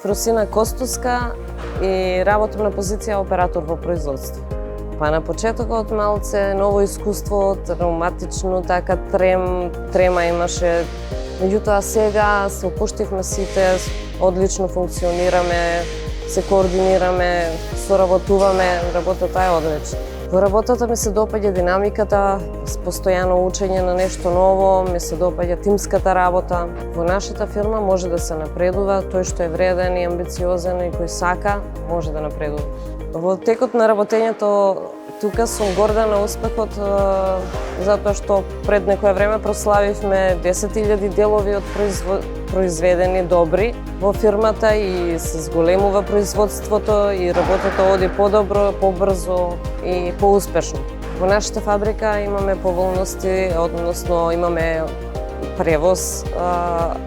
Фрусина Костуска и работам на позиција оператор во производство. Па на почетокот малце ново искуство, травматично, така трема имаше. Меѓутоа сега се опуштивме сите, одлично функционираме, се координираме, соработуваме, работата е одлична. Во работата ми се допаѓа динамиката, постојано учење на нешто ново, ми се допаѓа тимската работа. Во нашата фирма може да се напредува, тој што е вреден и амбициозен и кој сака, може да напредува. Во текот на работењето тука сум горда на успехот, затоа што пред некое време прославивме 10.000 делови од произведени добри во фирмата и се зголемува производството и работата оди подобро, побрзо и поуспешно. Во нашата фабрика имаме поволности, односно имаме превоз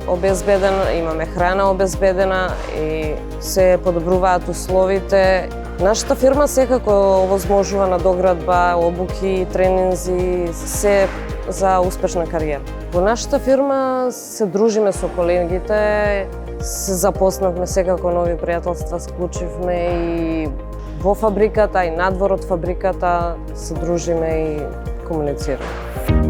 обезбеден, имаме храна обезбедена и се подобруваат условите. Нашата фирма секако овозможува надоградба, обуки, тренинзи, се за успешна кариера. Во нашата фирма се дружиме со колегите, се запознавме, секако нови пријателства склучивме и во фабриката и надвор од фабриката се дружиме и комуницираме.